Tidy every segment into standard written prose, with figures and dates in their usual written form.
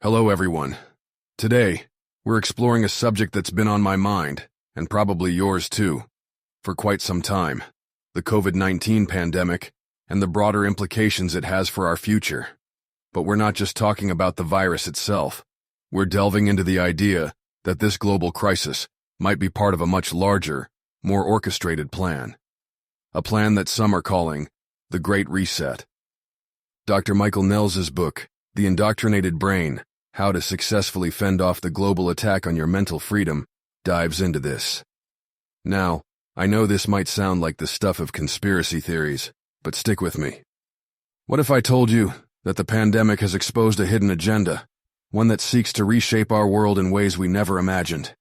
Hello, everyone. Today, we're exploring a subject that's been on my mind, and probably yours too, for quite some time: the COVID-19 pandemic and the broader implications it has for our future. But we're not just talking about the virus itself. We're delving into the idea that this global crisis might be part of a much larger, more orchestrated plan. A plan that some are calling the Great Reset. Dr. Michael Nehls' book, The Indoctrinated Brain: How to Successfully Fend Off the Global Attack on Your Mental Freedom, dives into this. Now, I know this might sound like the stuff of conspiracy theories, but stick with me. What if I told you that the pandemic has exposed a hidden agenda, one that seeks to reshape our world in ways we never imagined?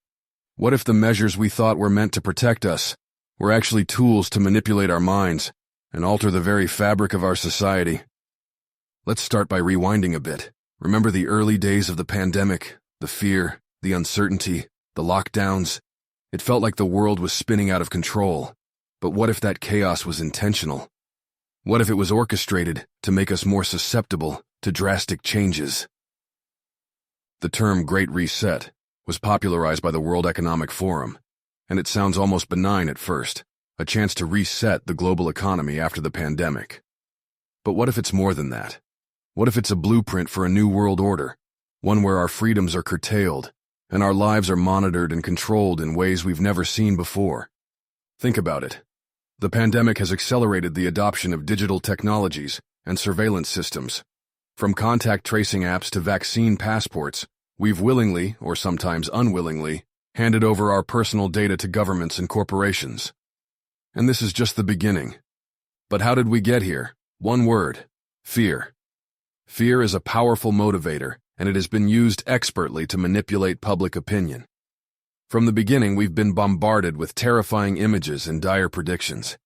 What if the measures we thought were meant to protect us were actually tools to manipulate our minds and alter the very fabric of our society? Let's start by rewinding a bit. Remember the early days of the pandemic, the fear, the uncertainty, the lockdowns? It felt like the world was spinning out of control. But what if that chaos was intentional? What if it was orchestrated to make us more susceptible to drastic changes? The term Great Reset was popularized by the World Economic Forum, and it sounds almost benign at first, a chance to reset the global economy after the pandemic. But what if it's more than that? What if it's a blueprint for a new world order, one where our freedoms are curtailed and our lives are monitored and controlled in ways we've never seen before? Think about it. The pandemic has accelerated the adoption of digital technologies and surveillance systems. From contact tracing apps to vaccine passports, we've willingly, or sometimes unwillingly, handed over our personal data to governments and corporations. And this is just the beginning. But how did we get here? One word: fear. Fear is a powerful motivator, and it has been used expertly to manipulate public opinion. From the beginning, we've been bombarded with terrifying images and dire predictions.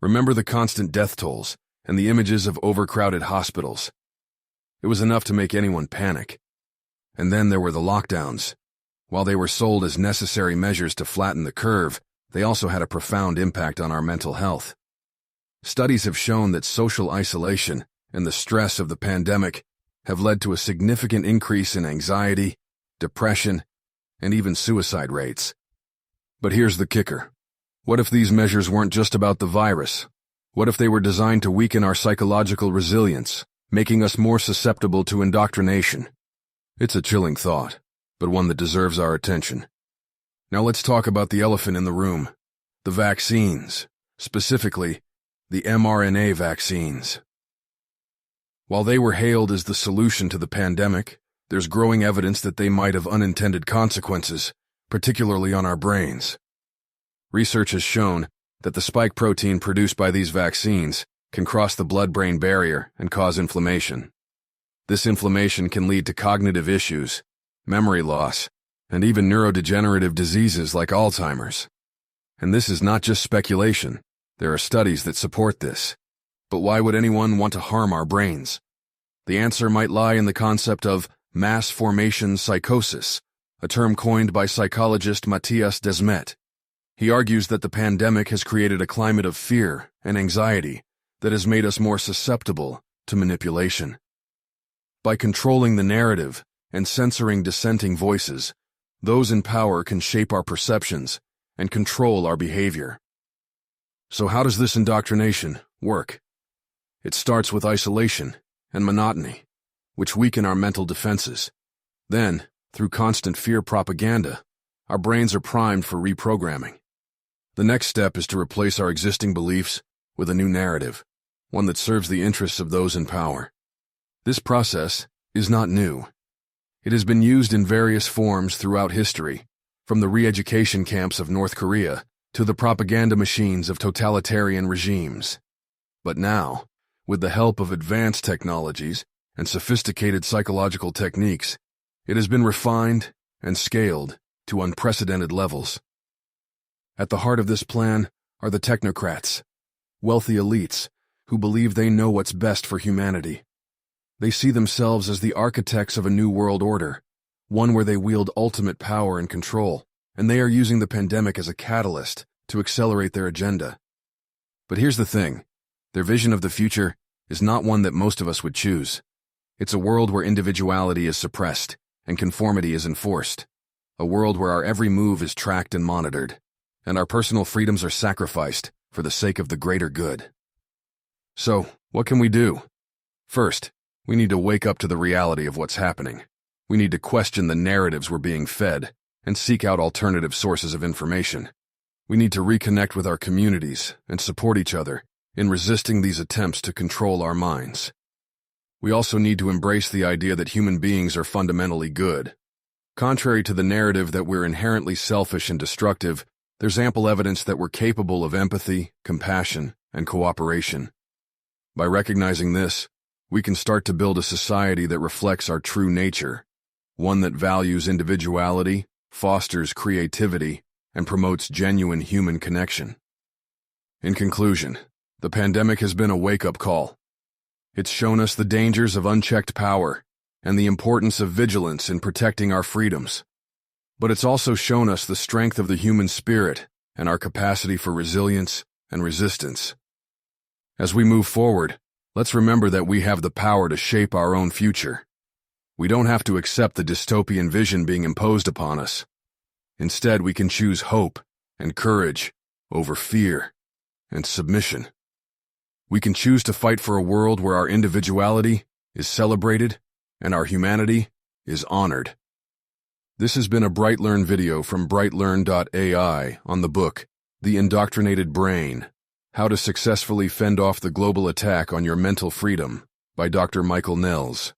Remember the constant death tolls and the images of overcrowded hospitals. It was enough to make anyone panic. And then there were the lockdowns. While they were sold as necessary measures to flatten the curve, they also had a profound impact on our mental health. Studies have shown that social isolation and the stress of the pandemic have led to a significant increase in anxiety, depression, and even suicide rates. But here's the kicker. What if these measures weren't just about the virus? What if they were designed to weaken our psychological resilience, making us more susceptible to indoctrination? It's a chilling thought, but one that deserves our attention. Now let's talk about the elephant in the room: the vaccines, specifically the mRNA vaccines. While they were hailed as the solution to the pandemic, there's growing evidence that they might have unintended consequences, particularly on our brains. Research has shown that the spike protein produced by these vaccines can cross the blood-brain barrier and cause inflammation. This inflammation can lead to cognitive issues, memory loss, and even neurodegenerative diseases like Alzheimer's. And this is not just speculation. There are studies that support this. But why would anyone want to harm our brains? The answer might lie in the concept of mass formation psychosis, a term coined by psychologist Matthias Desmet. He argues that the pandemic has created a climate of fear and anxiety that has made us more susceptible to manipulation. By controlling the narrative and censoring dissenting voices, those in power can shape our perceptions and control our behavior. So how does this indoctrination work? It starts with isolation and monotony, which weaken our mental defenses. Then, through constant fear propaganda, our brains are primed for reprogramming. The next step is to replace our existing beliefs with a new narrative, one that serves the interests of those in power. This process is not new. It has been used in various forms throughout history, from the re-education camps of North Korea to the propaganda machines of totalitarian regimes. But now, with the help of advanced technologies and sophisticated psychological techniques, it has been refined and scaled to unprecedented levels. At the heart of this plan are the technocrats, wealthy elites who believe they know what's best for humanity. They see themselves as the architects of a new world order, one where they wield ultimate power and control, and they are using the pandemic as a catalyst to accelerate their agenda. But here's the thing. Their vision of the future is not one that most of us would choose. It's a world where individuality is suppressed and conformity is enforced. A world where our every move is tracked and monitored, and our personal freedoms are sacrificed for the sake of the greater good. So, what can we do? First, we need to wake up to the reality of what's happening. We need to question the narratives we're being fed and seek out alternative sources of information. We need to reconnect with our communities and support each other in resisting these attempts to control our minds. We also need to embrace the idea that human beings are fundamentally good. Contrary to the narrative that we're inherently selfish and destructive, there's ample evidence that we're capable of empathy, compassion, and cooperation. By recognizing this, we can start to build a society that reflects our true nature, one that values individuality, fosters creativity, and promotes genuine human connection. In conclusion, the pandemic has been a wake-up call. It's shown us the dangers of unchecked power and the importance of vigilance in protecting our freedoms. But it's also shown us the strength of the human spirit and our capacity for resilience and resistance. As we move forward, let's remember that we have the power to shape our own future. We don't have to accept the dystopian vision being imposed upon us. Instead, we can choose hope and courage over fear and submission. We can choose to fight for a world where our individuality is celebrated and our humanity is honored. This has been a BrightLearn video from BrightLearn.ai on the book, The Indoctrinated Brain, How to Successfully Fend Off the Global Attack on Your Mental Freedom by Dr. Michael Nehls.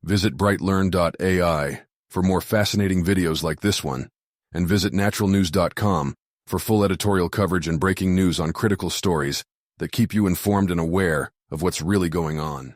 Visit BrightLearn.ai for more fascinating videos like this one, and visit naturalnews.com for full editorial coverage and breaking news on critical stories that keep you informed and aware of what's really going on.